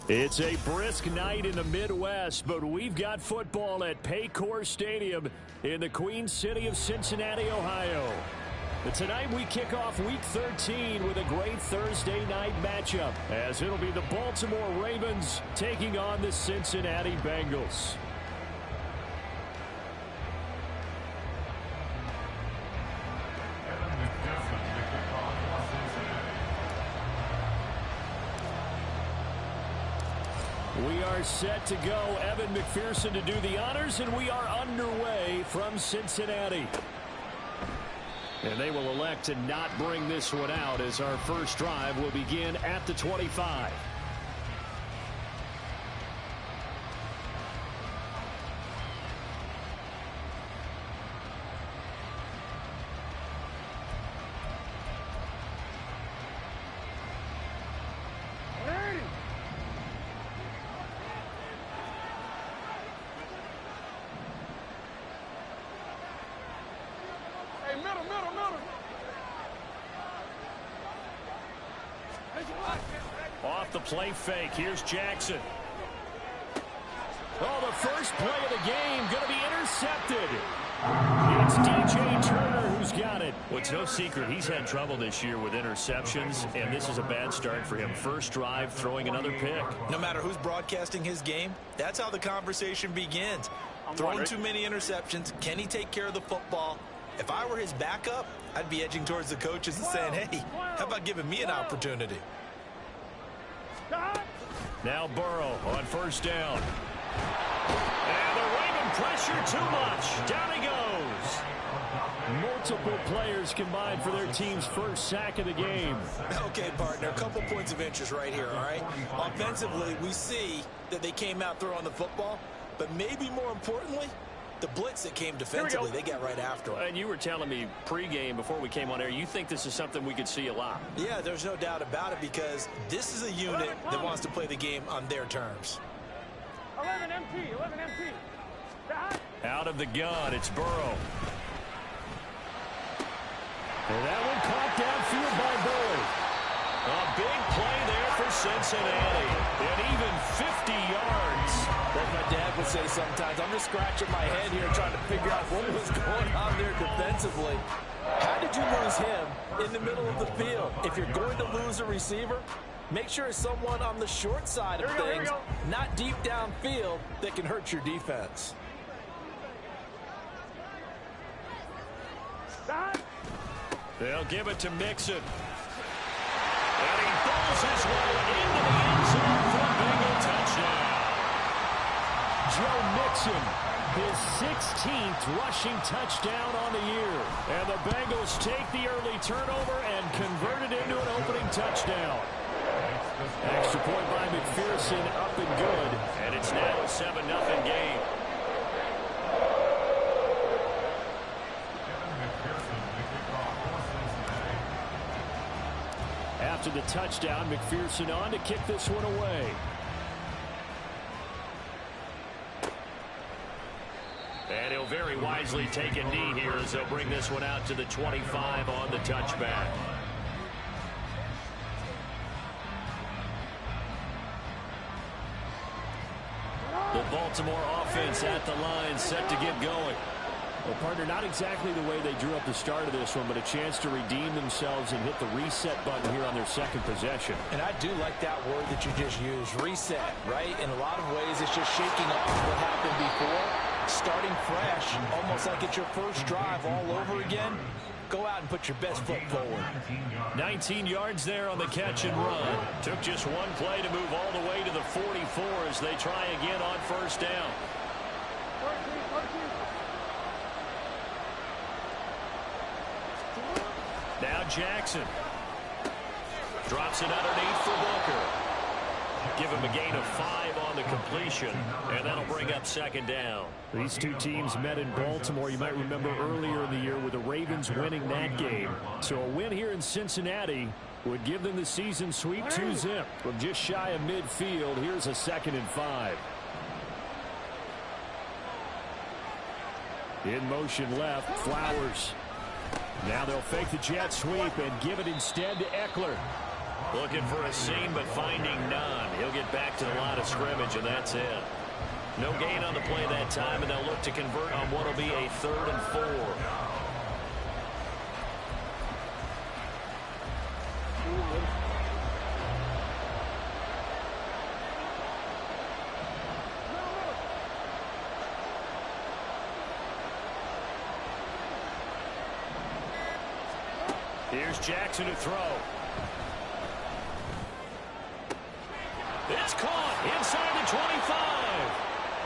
It's a brisk night in the Midwest, but we've got football at Paycor Stadium in the Queen City of Cincinnati, Ohio. But tonight we kick off Week 13 with a great Thursday night matchup, as it'll be the Baltimore Ravens taking on the Cincinnati Bengals. We are set to go. Evan McPherson to do the honors, and we are underway from Cincinnati. And they will elect to not bring this one out, as our first drive will begin at the 25. Off the play fake, here's Jackson. Oh, the first play of the game going to be intercepted. It's DJ Turner who's got it. Well, it's no secret he's had trouble this year with interceptions, and this is a bad start for him. First drive, throwing another pick. No matter who's broadcasting his game, that's how the conversation begins. Throwing too many interceptions, can he take care of the football? If I were his backup, I'd be edging towards the coaches and saying, hey, how about giving me an opportunity? Now Burrow on first down. And the Raven pressure too much. Down he goes. Multiple players combined for their team's first sack of the game. Okay, partner, a couple points of interest right here, all right? Offensively, we see that they came out throwing the football, but maybe more importantly, the blitz that came defensively, they got right after him. And you were telling me pregame before we came on air, you think this is something we could see a lot. Yeah, there's no doubt about it, because this is a unit that wants to play the game on their terms. 11 MT, 11 MT. Out of the gun, it's Burrow. And that one caught downfield by Boyd. A big play there for Cincinnati. And even 50 yards. Like my dad would say sometimes, I'm just scratching my head here trying to figure out what was going on there defensively. How did you lose him in the middle of the field? If you're going to lose a receiver, make sure it's someone on the short side of things, not deep downfield, that can hurt your defense. They'll give it to Mixon. And he falls his way into the end zone for a Bengal touchdown. Joe Mixon, his 16th rushing touchdown on the year. And the Bengals take the early turnover and convert it into an opening touchdown. Extra point by McPherson, up and good. And it's now a 7-0 game. After the touchdown, McPherson on to kick this one away. And he'll very wisely take a knee here as they'll bring this one out to the 25 on the touchback. The Baltimore offense at the line, set to get going. Well, partner, not exactly the way they drew up the start of this one, but a chance to redeem themselves and hit the reset button here on their second possession. And I do like that word that you just used, reset, right? In a lot of ways, it's just shaking off what happened before, starting fresh, almost like it's your first drive all over again. Go out and put your best foot forward. 19 yards there on the catch and run. Took just one play to move all the way to the 44 as they try again on first down. Now Jackson drops it underneath for Booker. Give him a gain of 5 on the completion, and that'll bring up second down. These two teams met in Baltimore, you might remember, earlier in the year with the Ravens winning that game. So a win here in Cincinnati would give them the season sweep 2-zip. From just shy of midfield, here's a 2nd and 5. In motion left, Flowers. Now they'll fake the jet sweep and give it instead to Eckler. Looking for a seam, but finding none. He'll get back to the line of scrimmage, and that's it. No gain on the play that time, and they'll look to convert on what will be a 3rd and 4. Here's Jackson to throw. It's caught inside the 25.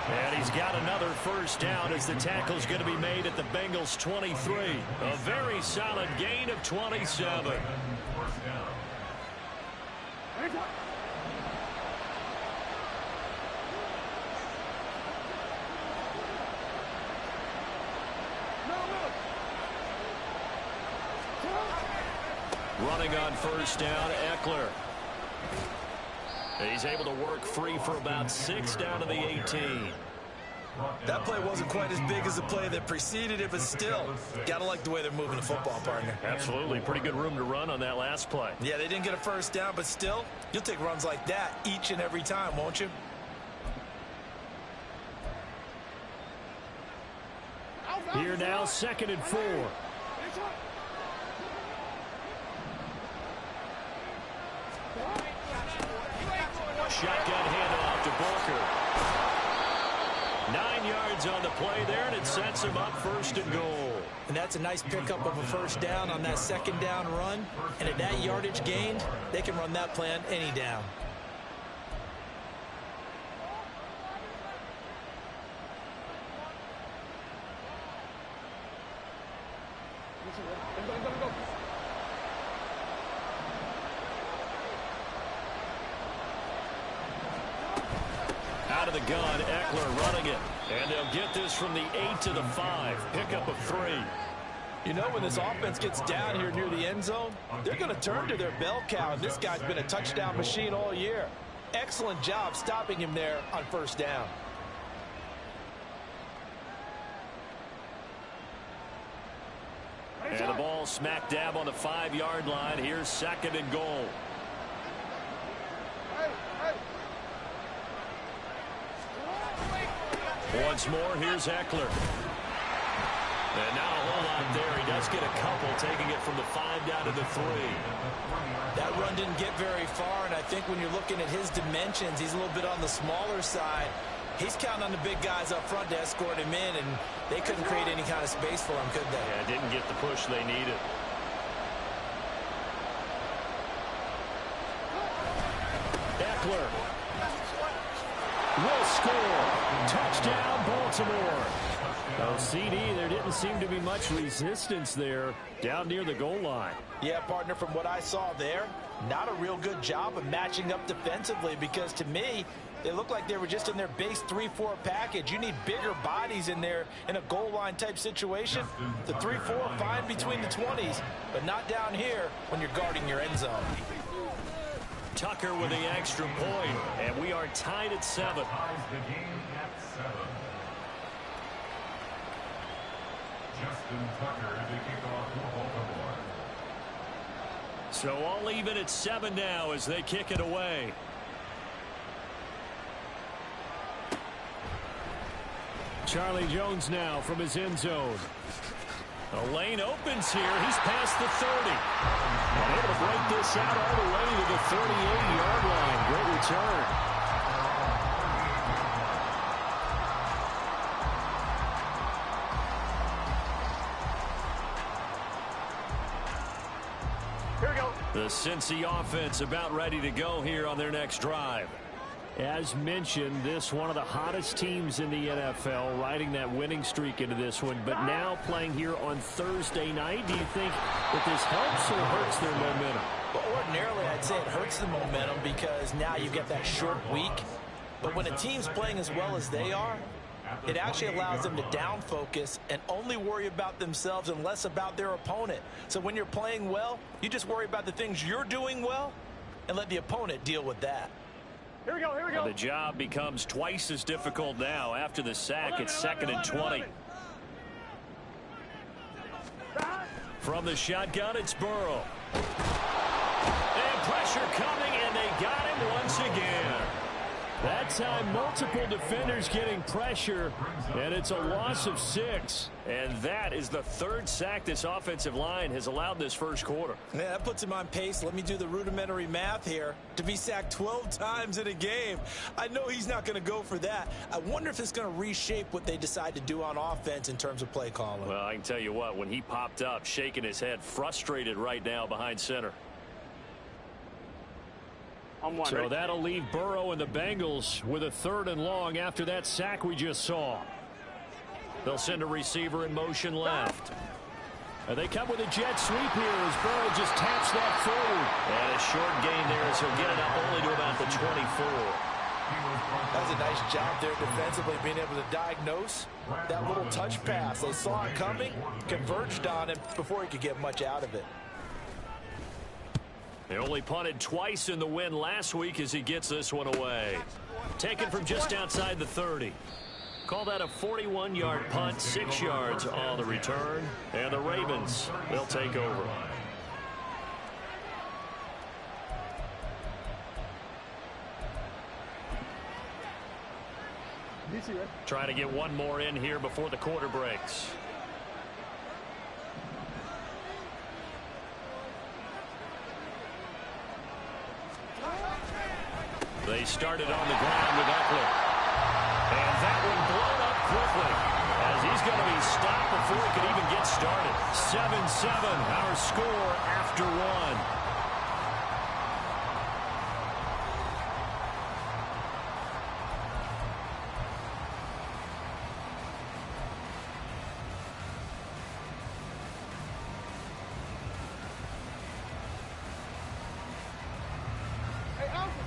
And he's got another first down as the tackle's going to be made at the Bengals' 23. A very solid gain of 27. Running on first down, Eckler. He's able to work free for about 6 down to the 18. That play wasn't quite as big as the play that preceded it, but still, got to like the way they're moving the football, partner. Absolutely. Pretty good room to run on that last play. Yeah, they didn't get a first down, but still, you'll take runs like that each and every time, won't you? Here now, 2nd and 4. Shotgun handoff to Booker. 9 yards on the play there, and it sets him up 1st and goal. And that's a nice pickup of a first down on that 2nd down run. And at that yardage gained, they can run that play on any down. Out of the gun, Eckler running it. And they'll get this from the 8 to the 5. Pickup of 3. You know, when this offense gets down here near the end zone, they're going to turn to their bell cow, and this guy's been a touchdown machine all year. Excellent job stopping him there on first down. And the ball smack dab on the 5-yard line. Here's 2nd and goal. Once more, here's Eckler. And now a whole lot there. He does get a couple, taking it from the 5 down to the 3. That run didn't get very far, and I think when you're looking at his dimensions, he's a little bit on the smaller side. He's counting on the big guys up front to escort him in, and they couldn't create any kind of space for him, could they? Yeah, didn't get the push they needed. Eckler will score. Touchdown, Baltimore. Oh, CD, there didn't seem to be much resistance there down near the goal line. Yeah, partner, from what I saw there, not a real good job of matching up defensively, because to me, they look like they were just in their base 3-4 package. You need bigger bodies in there in a goal line type situation. The 3-4 fine between the 20s, but not down here when you're guarding your end zone. Tucker with the extra point, and we are tied at 7. So all even at 7 now as they kick it away. Charlie Jones now from his end zone. The lane opens here. He's past the 30. And able to break this out all the way to the 38-yard line. Great return. Here we go. The Cincy offense about ready to go here on their next drive. As mentioned, this one of the hottest teams in the NFL, riding that winning streak into this one, but now playing here on Thursday night. Do you think that this helps or hurts their momentum? Well, ordinarily, I'd say it hurts the momentum because now you get that short week. But when a team's playing as well as they are, it actually allows them to down focus and only worry about themselves and less about their opponent. So when you're playing well, you just worry about the things you're doing well and let the opponent deal with that. Here we go, here we go. The job becomes twice as difficult now after the sack. It's 2nd and 20. From the shotgun, it's Burrow. And Pressure coming, and they got him once again. That time, multiple defenders getting pressure, and it's a loss of 6. And that is the 3rd sack this offensive line has allowed this first quarter. Yeah, that puts him on pace. Let me do the rudimentary math here. To be sacked 12 times in a game, I know he's not going to go for that. I wonder if it's going to reshape what they decide to do on offense in terms of play calling. Well, I can tell you what, when he popped up, shaking his head, frustrated right now behind center. So that'll leave Burrow and the Bengals with a 3rd and long after that sack we just saw. They'll send a receiver in motion left. And they come with a jet sweep here as Burrow just taps that forward. And a short gain there as he'll get it up only to about the 24. That was a nice job there defensively, being able to diagnose that little touch pass. They saw it coming, converged on him before he could get much out of it. They only punted twice in the win last week as he gets this one away. Taken from just outside the 30. Call that a 41-yard punt, 6 yards on the return. And the Ravens, they'll take over. Trying to get one more in here before the quarter breaks. They started on the ground with Eckler. And that one blown up quickly as he's going to be stopped before he could even get started. 7-7, our score after 1.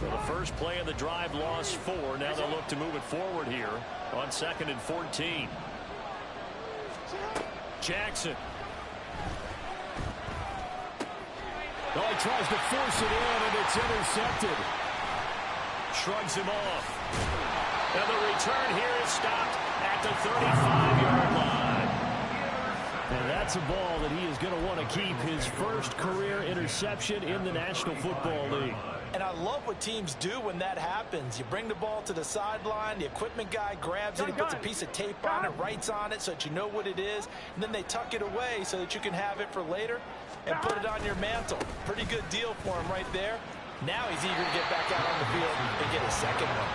Well, the first play of the drive lost 4. Now they'll look to move it forward here on 2nd and 14. Jackson. Oh, he tries to force it in, and it's intercepted. Shrugs him off. And the return here is stopped at the 35-yard line. And that's a ball that he is going to want to keep, his first career interception in the National Football League. And I love what teams do when that happens. You bring the ball to the sideline, the equipment guy grabs it, he puts a piece of tape on it, writes on it so that you know what it is, and then they tuck it away so that you can have it for later and put it on your mantle. Pretty good deal for him right there. Now he's eager to get back out on the field and get a second one.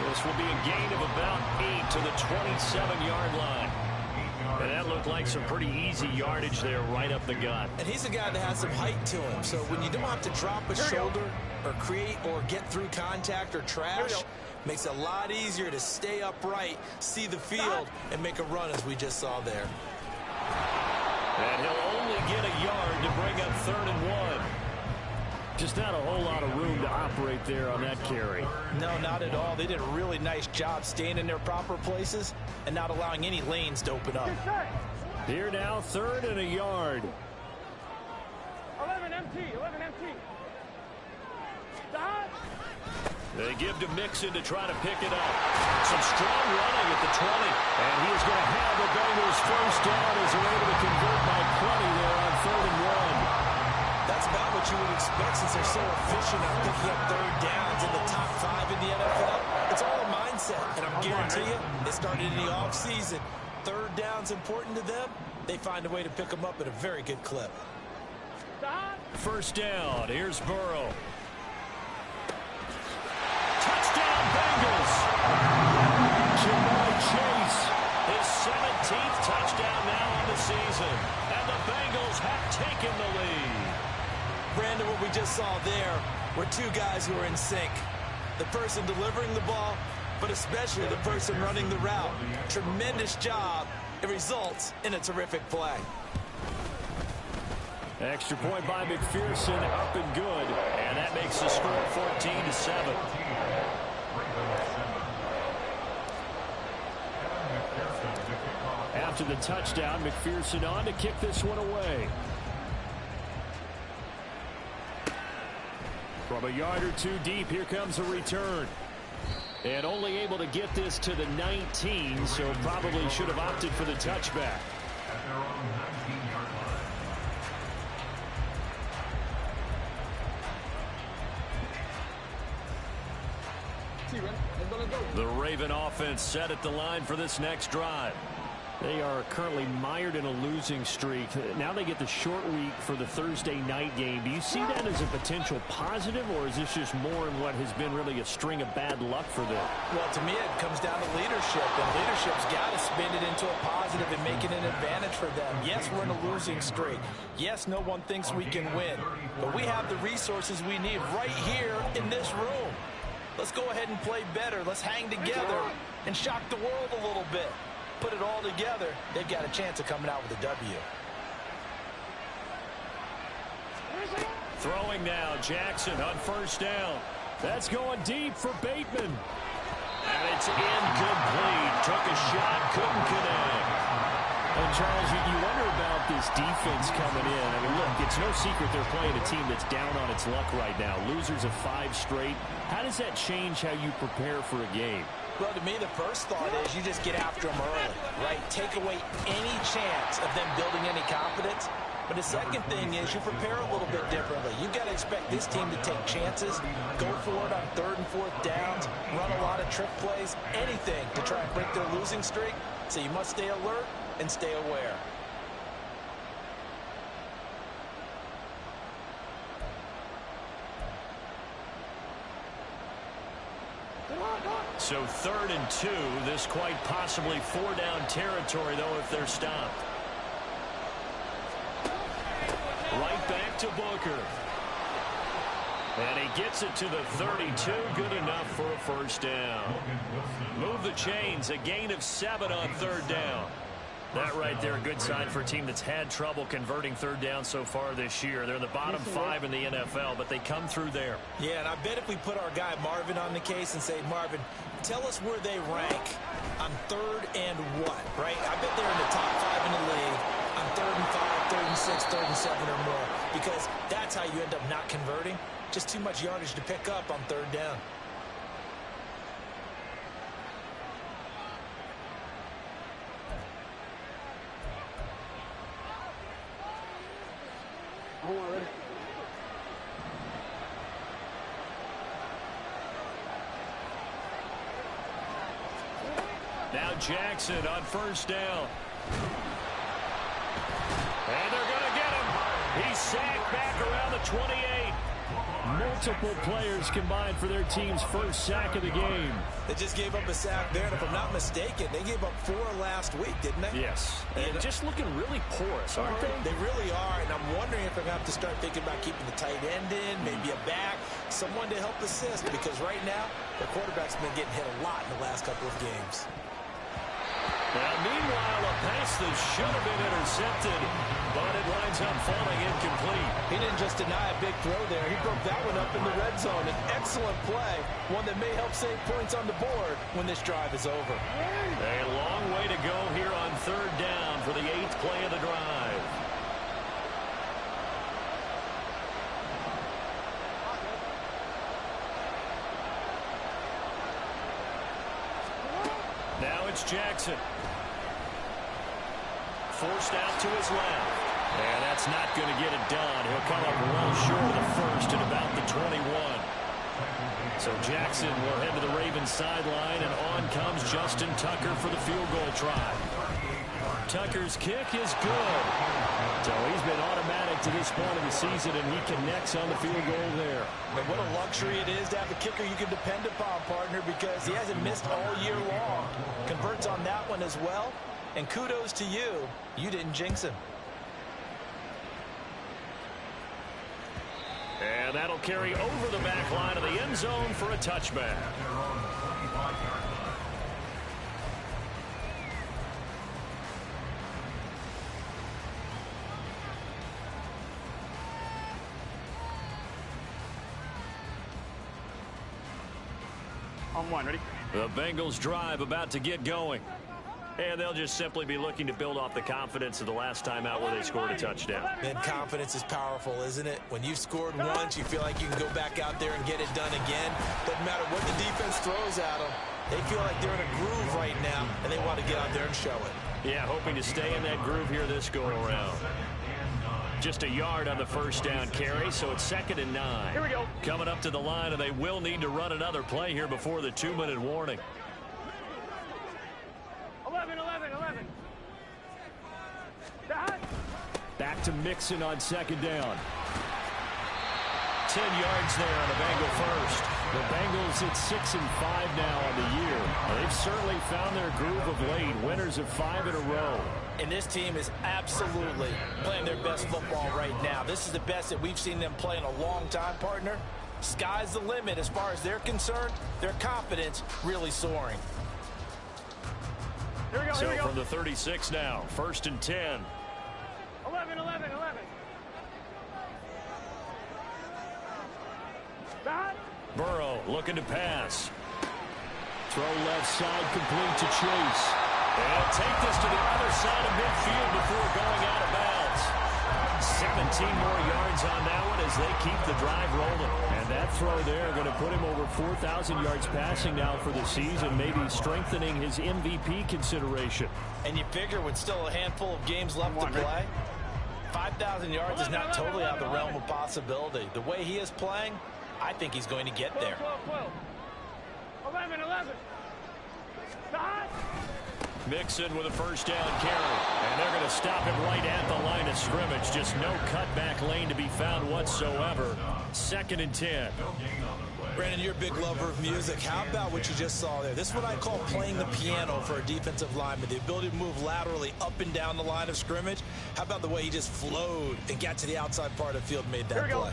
This will be a gain of about 8 to the 27-yard line. And that looked like some pretty easy yardage there right up the gut. And he's a guy that has some height to him, so when you don't have to drop a shoulder or create or get through contact or trash, makes it a lot easier to stay upright, see the field, and make a run as we just saw there. And he'll only get a yard to bring up 3rd and 1. Just not a whole lot of room to operate there on that carry. No, not at all. They did a really nice job staying in their proper places and not allowing any lanes to open up. Here now, 3rd and a yard. 11 MT. They give to Mixon to try to pick it up. Some strong running at the 20. And he is going to have the Bengals first down as they're able to convert by 20 there on 3rd and 1. That's about what you would expect since they're so efficient at picking up 3rd downs in the top 5 in the NFL. It's all a mindset, and I'm guarantee you, it started in the offseason. 3rd down's important to them. They find a way to pick them up at a very good clip. First down. Here's Burrow. Touchdown, Bengals. Jamar Chase, his 17th touchdown now on the season. And the Bengals have taken the lead. Brandon, what we just saw there were 2 guys who are in sync. The person delivering the ball, but especially the person running the route. Tremendous job. It results in a terrific play. Extra point by McPherson, up and good. And that makes the score 14-7. After the touchdown, McPherson on to kick this one away. From a yard or 2 deep, here comes a return. And only able to get this to the 19, so probably should have opted for the touchback. The Raven offense set at the line for this next drive. They are currently mired in a losing streak. Now they get the short week for the Thursday night game. Do you see that as a potential positive, or is this just more in what has been really a string of bad luck for them? Well, to me, it comes down to leadership, and leadership's got to spin it into a positive and make it an advantage for them. Yes, we're in a losing streak. Yes, no one thinks we can win, but we have the resources we need right here in this room. Let's go ahead and play better. Let's hang together and shock the world a little bit. Put it all together, they've got a chance of coming out with a W. Throwing now, Jackson on first down. That's going deep for Bateman. And it's incomplete. Took a shot, couldn't connect. And Charles, you wonder about this defense coming in. I mean, look, it's no secret they're playing a team that's down on its luck right now. Losers of 5 straight. How does that change how you prepare for a game? Well, to me, the first thought is you just get after them early, right? Take away any chance of them building any confidence. But the second thing is you prepare a little bit differently. You've got to expect this team to take chances, go for it on 3rd and 4th downs, run a lot of trick plays, anything to try and break their losing streak. So you must stay alert and stay aware. So 3rd and 2, this quite possibly 4-down territory, though, if they're stopped. Right back to Booker. And he gets it to the 32, good enough for a first down. Move the chains, a gain of 7 on 3rd down. That right there, a good sign for a team that's had trouble converting 3rd down so far this year. They're in the bottom 5 in the NFL, but they come through there. Yeah, and I bet if we put our guy Marvin on the case and say, Marvin, tell us where they rank on 3rd and what, right? I bet they're in the top 5 in the league on 3rd and 5, 3rd and 6, 3rd and 7 or more, because that's how you end up not converting. Just too much yardage to pick up on 3rd down. Now Jackson on first down. And they're going to get him. He's sacked back around the 28. Multiple players combined for their team's first sack of the game. They just gave up a sack there, and if I'm not mistaken, they gave up 4 last week, didn't they? Yes. And just looking really porous, aren't they? They really are, and I'm wondering if they're going to have to start thinking about keeping the tight end in, maybe a back, someone to help assist, because right now, their quarterback's been getting hit a lot in the last couple of games. Now, meanwhile, a pass that should have been intercepted, but it winds up falling incomplete. He didn't just deny a big throw there. He broke that one up in the red zone. An excellent play, one that may help save points on the board when this drive is over. A long way to go here on 3rd down for the 8th play of the drive. Now it's Jackson. Forced out to his left. And that's not going to get it done. He'll come up well short of the first at about the 21. So Jackson will head to the Ravens sideline, and on comes Justin Tucker for the field goal try. Tucker's kick is good. So he's been automatic to this point of the season, and he connects on the field goal there. And what a luxury it is to have a kicker you can depend upon, partner, because he hasn't missed all year long. Converts on that one as well. And kudos to you. You didn't jinx him. And that'll carry over the back line of the end zone for a touchback. On 1, ready? The Bengals drive about to get going. And they'll just simply be looking to build off the confidence of the last time out where they scored a touchdown. And confidence is powerful, isn't it? When you've scored once, you feel like you can go back out there and get it done again. Doesn't matter what the defense throws at them. They feel like they're in a groove right now, and they want to get out there and show it. Yeah, hoping to stay in that groove here this go-around. Just a yard on the first down carry, so it's 2nd and 9. Here we go. Coming up to the line, and they will need to run another play here before the 2-minute warning. 11. Back to Mixon on 2nd down. 10 yards there on the Bengal first. The Bengals at 6-5 now on the year. They've certainly found their groove of late. Winners of 5 in a row. And this team is absolutely playing their best football right now. This is the best that we've seen them play in a long time, partner. Sky's the limit as far as they're concerned. Their confidence really soaring. Here we go. So from the 36 now, 1st and 10. 11. Burrow looking to pass. Throw left side, complete to Chase. And take this to the other side of midfield before going out of bounds. 17 more yards on that one as they keep the drive rolling. And that throw there going to put him over 4,000 yards passing now for the season, maybe strengthening his MVP consideration. And you figure with still a handful of games left to play, 5,000 yards is not totally out of the realm of possibility. The way he is playing, I think he's going to get there. 11. Mixon with a first down carry. And they're going to stop him right at the line of scrimmage. Just no cutback lane to be found whatsoever. 2nd and 10. Brandon, you're a big lover of music. How about what you just saw there? This is what I call playing the piano for a defensive lineman. The ability to move laterally up and down the line of scrimmage. How about the way he just flowed and got to the outside part of the field and made that play?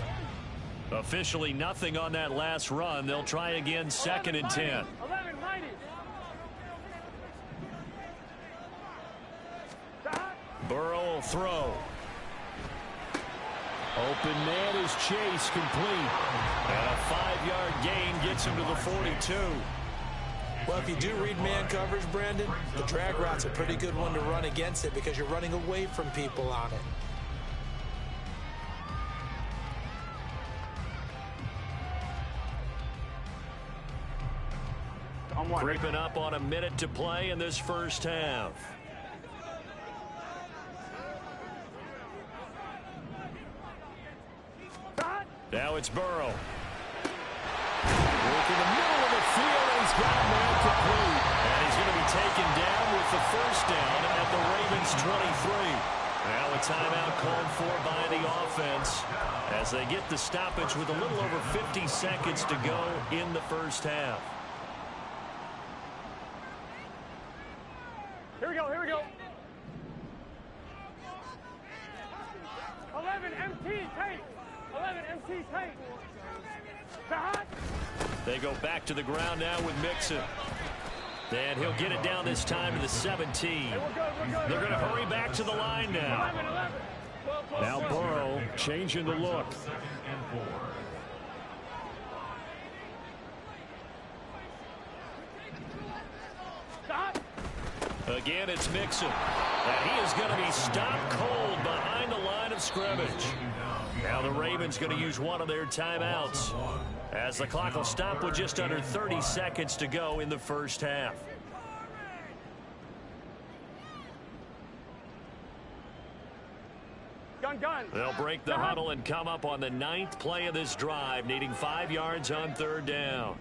Officially nothing on that last run. They'll try again, 2nd and 10. 11. Burrow will throw. Open man is Chase, complete. And a 5-yard gain gets him to the 42. Well, if you do read man coverage, Brandon, the drag route's a pretty good one to run against it because you're running away from people on it. Creeping up on a minute to play in this first half. Now it's Burrow. Working the middle of the field, and he's got a man complete. And he's going to be taken down with the first down at the Ravens 23. Now a timeout called for by the offense as they get the stoppage with a little over 50 seconds to go in the first half. Here we go. 11 MT tape. 11 MT tape. They go back to the ground now with Mixon. And he'll get it down this time to the 17. They're going to hurry back to the line now. Now Burrow changing the look. Again, it's Mixon. And he is going to be stopped cold behind the line of scrimmage. Now the Ravens going to use one of their timeouts as the clock will stop with just under 30 seconds to go in the first half. Gun. They'll break the huddle and come up on the 9th play of this drive, needing 5 yards on 3rd down.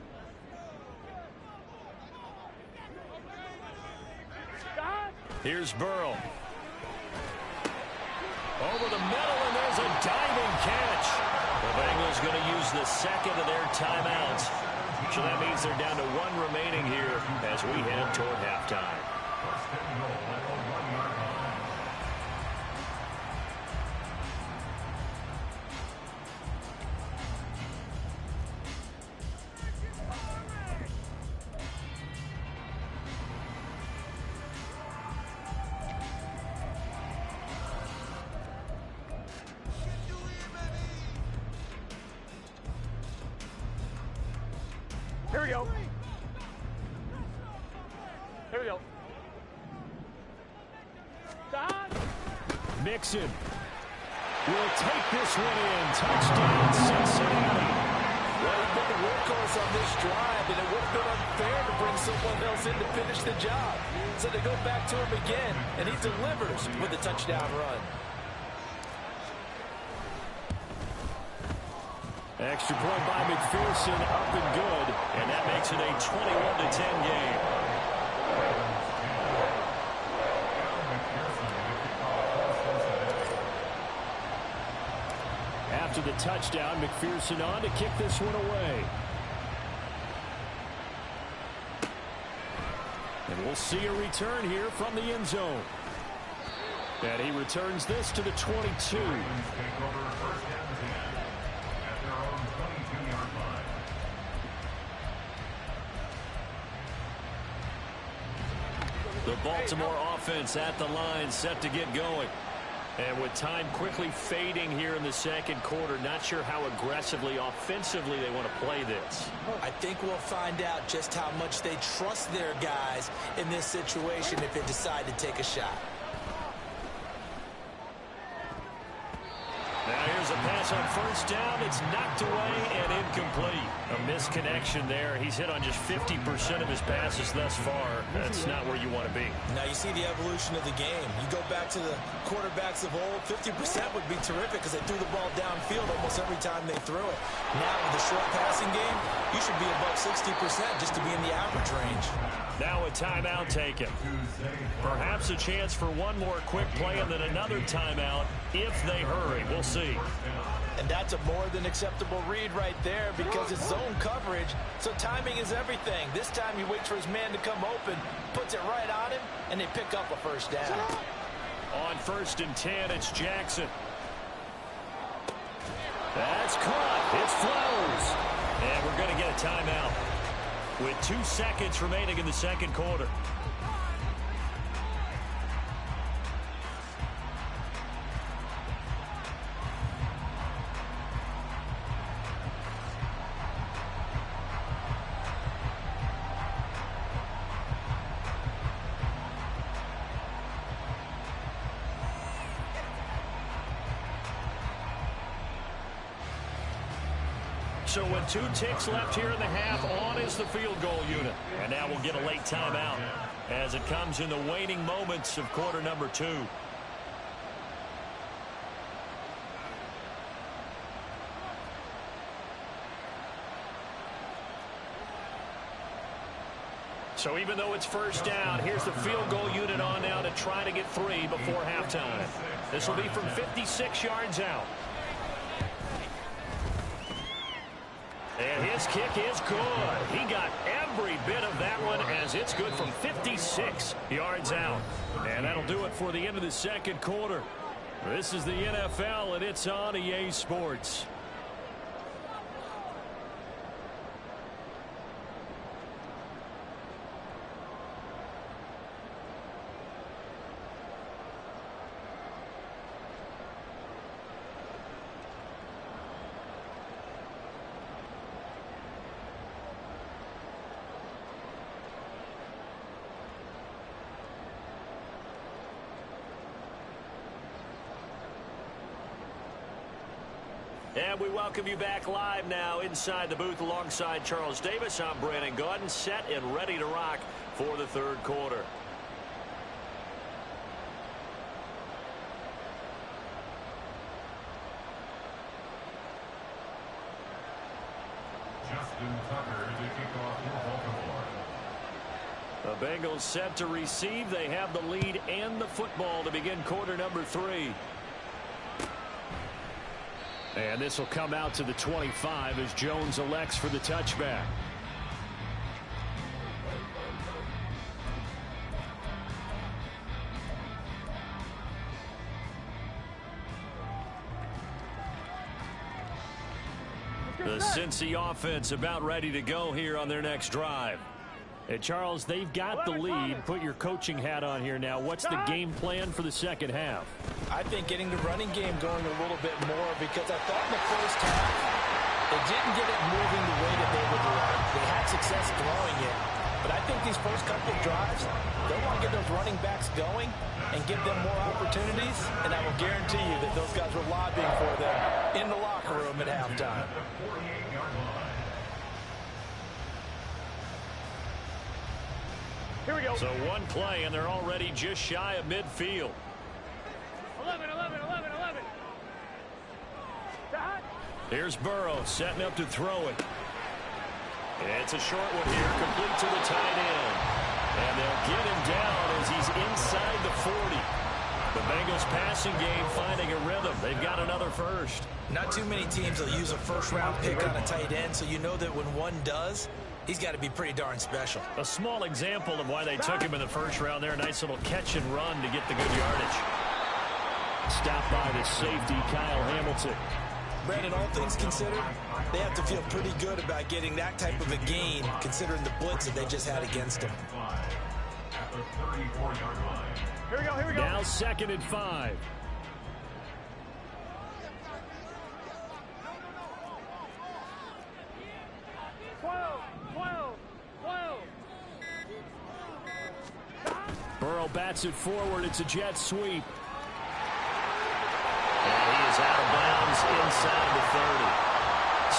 Here's Burrow. Over the middle, and there's a diving catch. The Bengals going to use the second of their timeouts. So that means they're down to 1 remaining here as we head toward halftime. Here we go. Mixon will take this one in. Touchdown, Cincinnati. Well, he's been the workhorse on this drive, and it would have been unfair to bring someone else in to finish the job. So they go back to him again, and he delivers with a touchdown run. Extra point by McPherson, up and good, and that makes it a 21-10 game. After the touchdown, McPherson on to kick this one away. And we'll see a return here from the end zone. And he returns this to the 22. The Baltimore offense at the line, set to get going. And with time quickly fading here in the second quarter, not sure how aggressively, offensively they want to play this. I think we'll find out just how much they trust their guys in this situation if they decide to take a shot. Now here's a pass on first down. It's knocked away and incomplete. A misconnection there. He's hit on just 50% of his passes thus far. That's not where you want to be. Now you see the evolution of the game. You go back to the quarterbacks of old, 50% would be terrific because they threw the ball downfield almost every time they threw it. Now with the short passing game, you should be above 60% just to be in the average range. Now a timeout taken. Perhaps a chance for one more quick play and then another timeout if they hurry. We'll see. And that's a more than acceptable read right there because it's zone coverage, so timing is everything. This time he waits for his man to come open, puts it right on him, and they pick up a first down. On 1st and 10, it's Jackson. That's caught. It's Flowers. And we're going to get a timeout with 2 seconds remaining in the second quarter. So with 2 ticks left here in the half, on is the field goal unit. And now we'll get a late timeout as it comes in the waning moments of quarter number 2. So even though it's first down, here's the field goal unit on now to try to get 3 before halftime. This will be from 56 yards out. And his kick is good. He got every bit of that one as it's good from 56 yards out. And that'll do it for the end of the second quarter. This is the NFL, and it's on EA Sports. And we welcome you back live now inside the booth alongside Charles Davis. I'm Brandon Gaudin, set and ready to rock for the third quarter. Justin Tucker to kick off for Baltimore. The Bengals set to receive. They have the lead and the football to begin quarter number 3. And this will come out to the 25 as Jones elects for the touchback. The Cincy offense about ready to go here on their next drive. And Charles, they've got the lead. Put your coaching hat on here now. What's the game plan for the second half? I think getting the running game going a little bit more because I thought in the first half they didn't get it moving the way that they would like. They had success throwing it. But I think these first couple of drives, they want to get those running backs going and give them more opportunities. And I will guarantee you that those guys were lobbying for them in the locker room at halftime. Here we go. So one play, and they're already just shy of midfield. 11, 11, 11, 11. Here's Burrow setting up to throw it. It's a short one here, complete to the tight end. And they'll get him down as he's inside the 40. The Bengals passing game finding a rhythm. They've got another first. Not too many teams will use a first-round pick on a tight end, so you know that when one does, he's got to be pretty darn special. A small example of why they took him in the first round there. Nice little catch and run to get the good yardage. Stopped by the safety, Kyle Hamilton. Brandon, all things considered, they have to feel pretty good about getting that type of a gain, considering the blitz that they just had against them. Here we go, here we go. Now 2nd and 5. Burrow bats it forward. It's a jet sweep. And he is out of bounds inside the 30.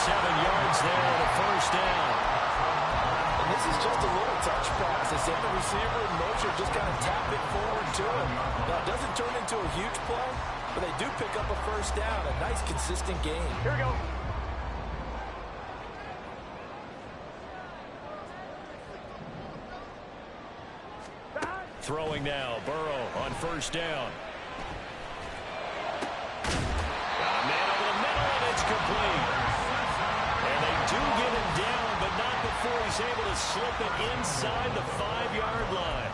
7 yards there and a first down. And this is just a little touch pass. They send the receiver in motion, just kind of tap it forward to him. Now, it doesn't turn into a huge play, but they do pick up a first down. A nice, consistent game. Here we go. Throwing now, Burrow on first down. Got a man over the middle, and it's complete. And they do get him down, but not before he's able to slip it inside the 5-yard line.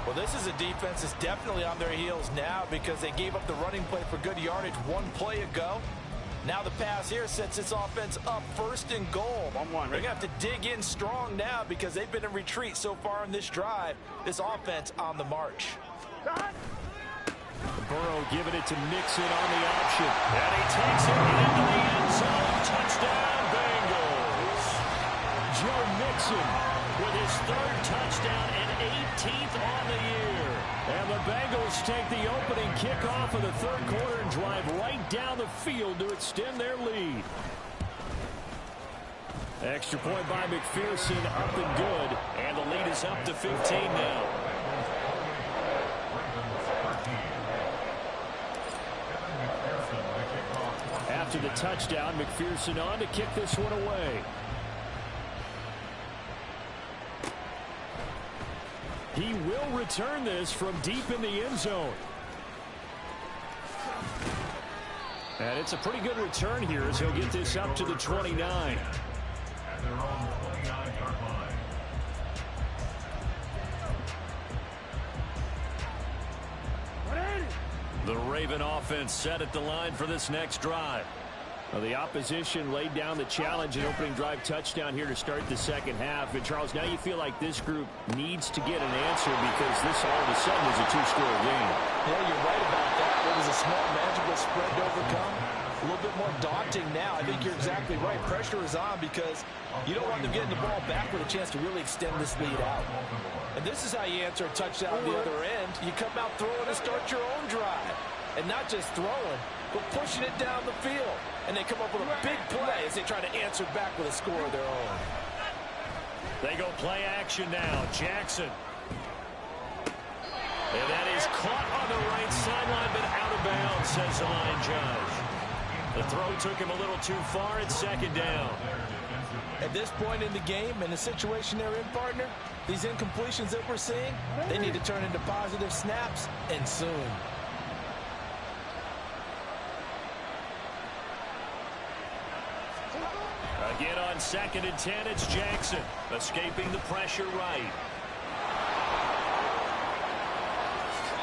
Well, this is a defense that's definitely on their heels now because they gave up the running play for good yardage one play ago. Now the pass here sets this offense up 1st and goal. They're going to have to dig in strong now because they've been in retreat so far in this drive. This offense on the march. Burrow giving it to Mixon on the option. And he takes it into the end zone. Touchdown, Bengals. Joe Mixon with his 3rd touchdown and 18th on the year. And the Bengals take the opening kickoff of the 3rd quarter and drive right down the field to extend their lead. Extra point by McPherson, up and good. And the lead is up to 15 now. After the touchdown, McPherson on to kick this one away. He will return this from deep in the end zone. And it's a pretty good return here as he'll get this up to the 29. At their own 29-yard line. The Raven offense set at the line for this next drive. Well, the opposition laid down the challenge and opening drive touchdown here to start the 2nd half. And, Charles, now you feel like this group needs to get an answer because this all of a sudden is a 2-score game. Yeah, you're right about that. It was a small, manageable spread to overcome. A little bit more daunting now. I think you're exactly right. Pressure is on because you don't want them getting the ball back with a chance to really extend this lead out. And this is how you answer a touchdown on the other end. You come out throwing to start your own drive. And not just throwing, but pushing it down the field. And they come up with a big play as they try to answer back with a score of their own. They go play action now. Jackson. And that is caught on the right sideline, but out of bounds, says the line judge. The throw took him a little too far. It's 2nd down. At this point in the game, in the situation they're in, partner, these incompletions that we're seeing, they need to turn into positive snaps, and soon. Again on 2nd and 10, it's Jackson escaping the pressure right.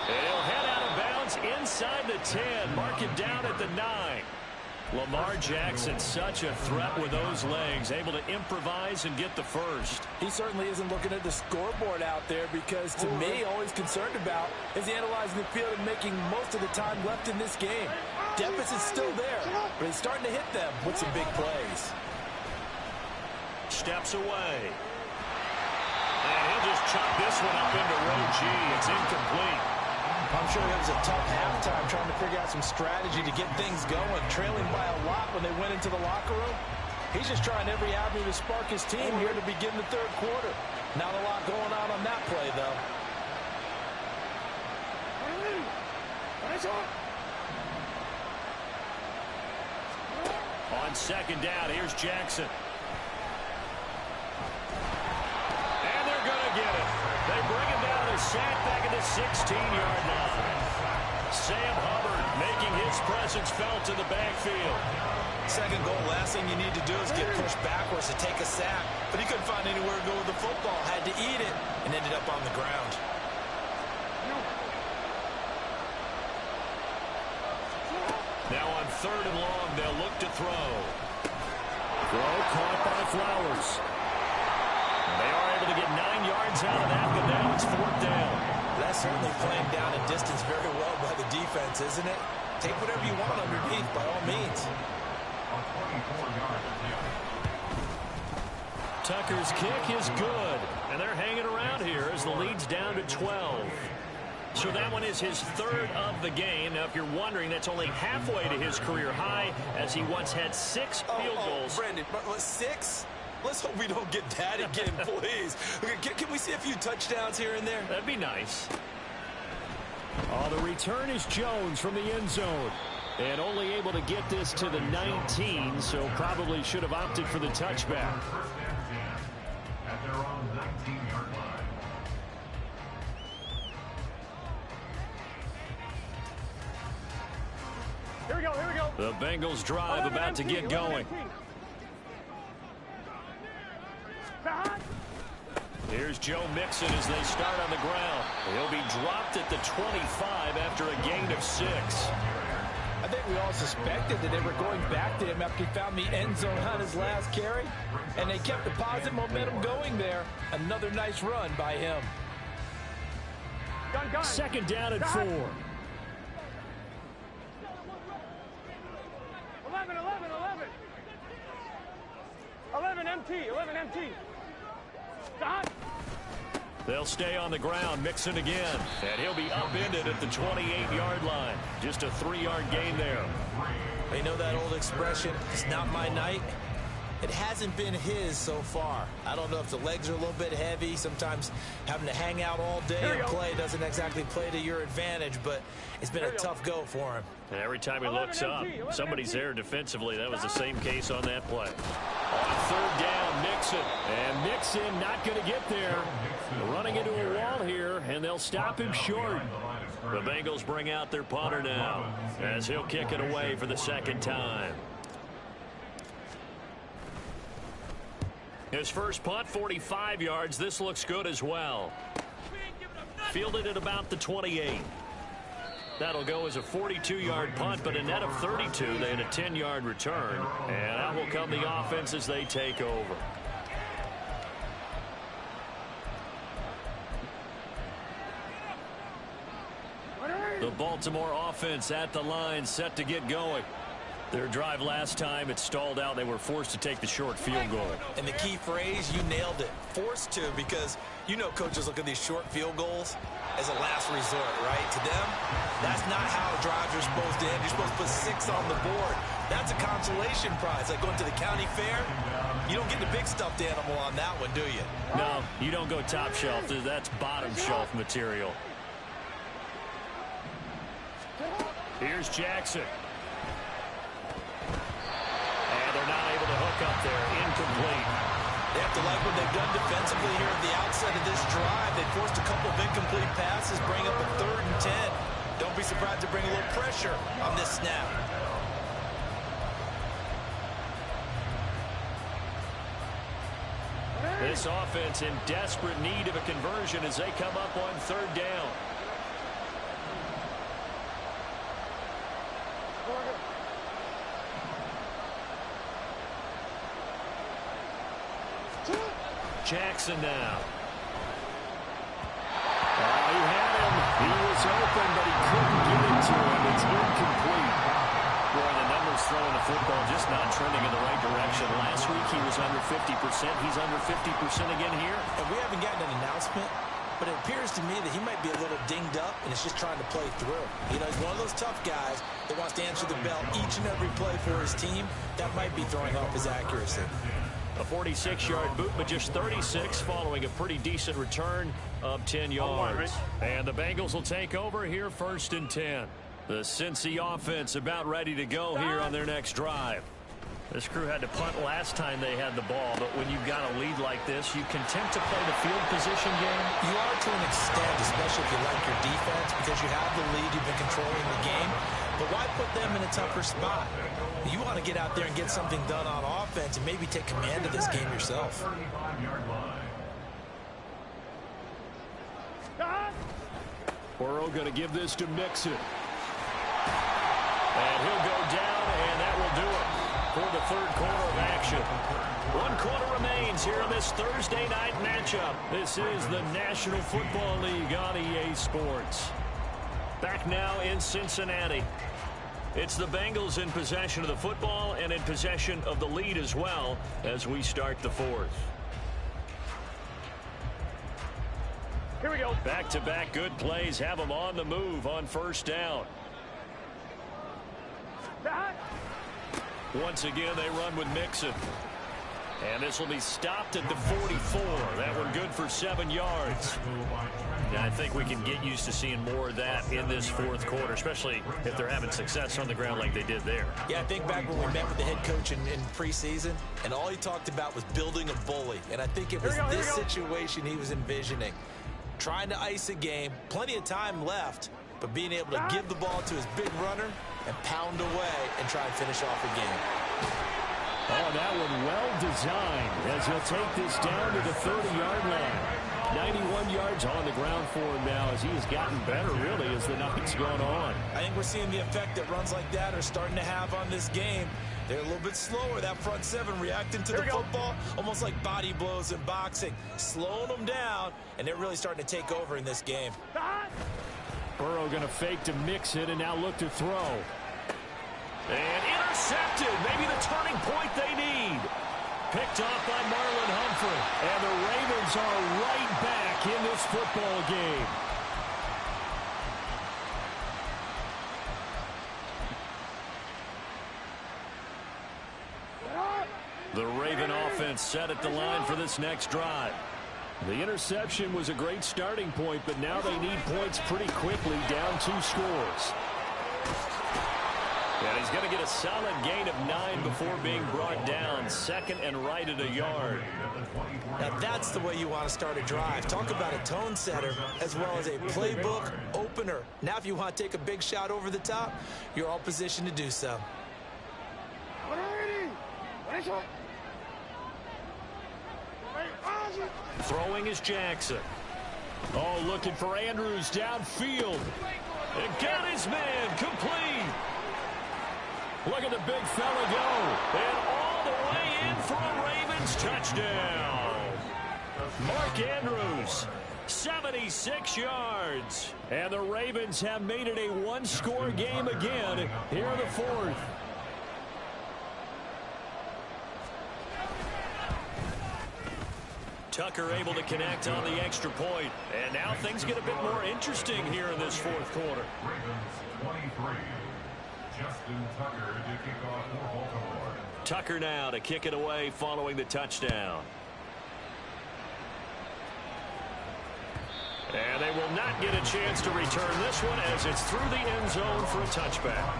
And he'll head out of bounds inside the 10. Mark him down at the 9. Lamar Jackson, such a threat with those legs, able to improvise and get the first. He certainly isn't looking at the scoreboard out there because, to me, all he's concerned about is analyzing the field and making most of the time left in this game. Deficit's still there, but he's starting to hit them with some big plays. Steps away. And he'll just chop this one up into row G. It's incomplete. I'm sure it was a tough halftime trying to figure out some strategy to get things going, trailing by a lot when they went into the locker room. He's just trying every avenue to spark his team here to begin the 3rd quarter. Not a lot going on that play, though. On second down. Here's Jackson. And they're going to get it. They bring him down to the sack back at the 16-yard line. Sam Hubbard making his presence felt in the backfield. Second goal, last thing you need to do is get pushed backwards to take a sack. But he couldn't find anywhere to go with the football. Had to eat it and ended up on the ground. Now on 3rd and long, they'll look to throw. Throw caught by Flowers. They are able to get 9 yards out of that, but now it's 4th down. That's certainly playing down a distance very well by the defense, isn't it? Take whatever you want underneath, by all means. Tucker's kick is good, and they're hanging around here as the lead's down to 12. So that one is his 3rd of the game. Now, if you're wondering, that's only halfway to his career high, as he once had 6 field goals. Brandon, 6? Let's hope we don't get that again, please. Can we see a few touchdowns here and there? That'd be nice. Oh, the return is Jones from the end zone. And only able to get this to the 19, so probably should have opted for the touchback. At their own 19-yard line. Here we go, here we go. The Bengals drive about to get going. Here's Joe Mixon as they start on the ground. He'll be dropped at the 25 after a gain of 6. I think we all suspected that they were going back to him after he found the end zone on his last carry, and they kept the positive momentum going there. Another nice run by him. Gun. 2nd down and 4. 11 MT. Stop. They'll stay on the ground. Mixon again. And he'll be upended at the 28-yard line. Just a 3-yard gain there. You know that old expression, it's not my night? It hasn't been his so far. I don't know if the legs are a little bit heavy. Sometimes having to hang out all day and play doesn't exactly play to your advantage, but it's been a tough go for him. And every time he looks up, somebody's there defensively. That was the same case on that play. On 3rd down, Mixon. And Mixon not going to get there. Running into a wall here, and they'll stop him short. The Bengals bring out their punter now as he'll kick it away for the 2nd time. His first punt, 45 yards. This looks good as well. Fielded at about the 28. That'll go as a 42-yard punt, but a net of 32. They had a 10-yard return. And out will come the offense as they take over. The Baltimore offense at the line, set to get going. Their drive last time, it stalled out. They were forced to take the short field goal. And the key phrase, you nailed it. Forced to, because you know coaches look at these short field goals as a last resort, right? To them, that's not how drives are supposed to end. You're supposed to put 6 on the board. That's a consolation prize, like going to the county fair. You don't get the big stuffed animal on that one, do you? No, you don't go top shelf. That's bottom shelf material. Here's Jackson. And they're not able to hook up there. Incomplete. They have to like what they've done defensively here at the outset of this drive. They forced a couple of incomplete passes, bring up a 3rd and 10. Don't be surprised to bring a little pressure on this snap. This offense in desperate need of a conversion as they come up on 3rd down. Jackson now. He had him. He was open, but he couldn't get it to him. It's incomplete. Boy, the numbers throwing the football just not trending in the right direction. Last week he was under 50%. He's under 50% again here. And we haven't gotten an announcement, but it appears to me that he might be a little dinged up and is just trying to play through. You know, he's one of those tough guys that wants to answer the bell each and every play for his team. That might be throwing off his accuracy. A 46-yard boot, but just 36 following a pretty decent return of 10 yards. And the Bengals will take over here 1st and 10. The Cincy offense about ready to go here on their next drive. This crew had to punt last time they had the ball, but when you've got a lead like this, you content to play the field position game? You are to an extent, especially if you like your defense, because you have the lead, you've been controlling the game. But why put them in a tougher spot? You want to get out there and get something done on offense and maybe take command of this game yourself. 35-yard line. Burrow going to give this to Mixon. And he'll go down, and that will do it for the third quarter of action. 1 quarter remains here in this Thursday night matchup. This is the National Football League on EA Sports. Back now in Cincinnati. It's the Bengals in possession of the football and in possession of the lead as well as we start the fourth. Here we go. Back-to-back good plays have them on the move on first down. Once again, they run with Mixon. And this will be stopped at the 44. That one good for 7 yards. And I think we can get used to seeing more of that in this fourth quarter, especially if they're having success on the ground like they did there. Yeah, I think back when we met with the head coach in preseason, and all he talked about was building a bully. And I think it was this situation he was envisioning. Trying to ice a game, plenty of time left, but being able to give the ball to his big runner and pound away and try and finish off a game. Oh, that one well designed as he'll take this down to the 30-yard line. 91 yards on the ground for him now as he has gotten better, really, as the night's gone on. I think we're seeing the effect that runs like that are starting to have on this game. They're a little bit slower, that front seven, reacting to the football, almost like body blows in boxing, slowing them down, and they're really starting to take over in this game. Burrow going to fake to mix it and now look to throw. And intercepted, maybe the turning point they need. Picked off by Marlon Humphrey, and the Ravens are right back in this football game. The Raven offense set at the line for this next drive. The interception was a great starting point, but now they need points pretty quickly, down 2 scores. And he's going to get a solid gain of 9 before being brought down. Second and right at a yard. Now that's the way you want to start a drive. Talk about a tone setter as well as a playbook opener. Now if you want to take a big shot over the top, you're all positioned to do so. Throwing is Jackson. Oh, looking for Andrews downfield. And got his man complete. Look at the big fella go. And all the way in for a Ravens touchdown. Mark Andrews, 76 yards. And the Ravens have made it a one-score game again here in the fourth. Tucker able to connect on the extra point. And now things get a bit more interesting here in this fourth quarter. Ravens 23. Justin Tucker to kick off for Baltimore. Tucker now to kick it away following the touchdown. And they will not get a chance to return this one as it's through the end zone for a touchback.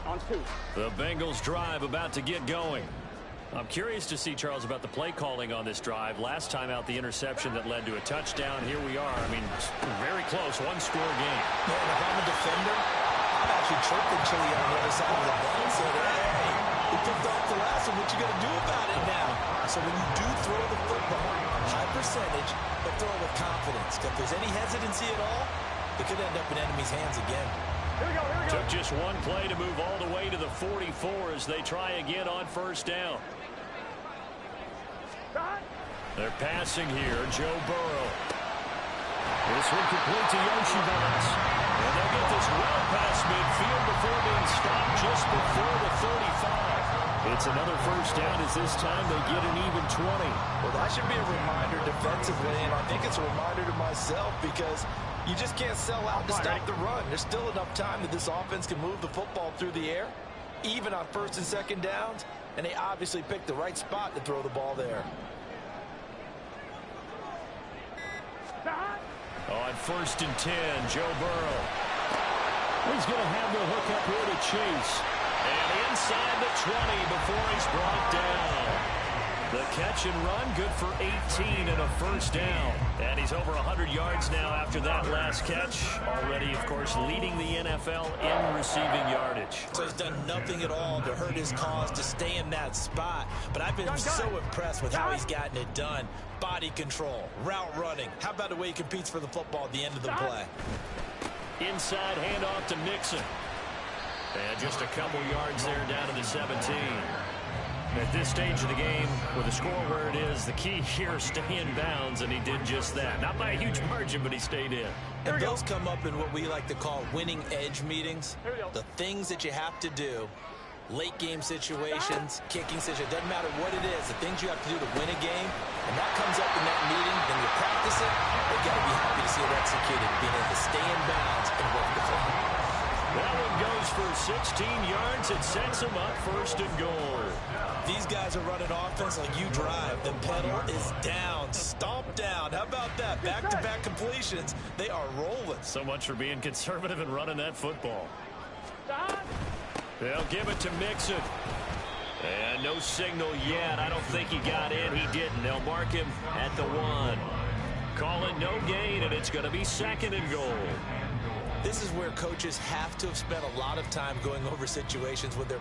On 2. The Bengals drive about to get going. I'm curious to see, Charles, about the play calling on this drive. Last time out, the interception that led to a touchdown. Here we are. I mean, very close, one-score game. Yeah, and if I'm a defender, I'm actually chirping Chili on the other side of the ball and saying, hey, we picked off the last one. What you going to do about it now? So when you do throw the football, high percentage, but throw it with confidence. If there's any hesitancy at all, it could end up in enemy's hands again. Here we go, here we go. Took just one play to move all the way to the 44 as they try again on first down. They're passing here, Joe Burrow. This one complete to Yoshibans. And they'll get this well past midfield before being stopped just before the 35. It's another first down as this time they get an even 20. Well, that should be a reminder defensively, and I think it's a reminder to myself because you just can't sell out to stop the run. There's still enough time that this offense can move the football through the air, even on first and second downs, and they obviously picked the right spot to throw the ball there. On 1st and 10, Joe Burrow. He's going to have the hook up here to Chase. And inside the 20 before he's brought down. The catch and run, good for 18 and a first down. And he's over 100 yards now after that last catch. Already, of course, leading the NFL in receiving yardage. So he's done nothing at all to hurt his cause, to stay in that spot. But I've been so impressed with how he's gotten it done. Body control, route running. How about the way he competes for the football at the end of the play? Inside handoff to Mixon. And just a couple yards there down to the 17. At this stage of the game, with the score where it is, the key here is stay in bounds, and he did just that. Not by a huge margin, but he stayed in. And those come up in what we like to call winning edge meetings. The things that you have to do, late game situations, kicking situations, doesn't matter what it is, the things you have to do to win a game, and that comes up in that meeting, then you practice it, you've got to be happy to see it executed, being able to stay in bounds and work the football. That one goes for 16 yards. It sets him up 1st and goal. These guys are running offense like you drive. The pedal is down, stomped down. How about that? Back-to-back completions. They are rolling. So much for being conservative and running that football. They'll give it to Mixon. And no signal yet. I don't think he got in. He didn't. They'll mark him at the 1. Call it no gain, and it's going to be 2nd and goal. This is where coaches have to have spent a lot of time going over situations with their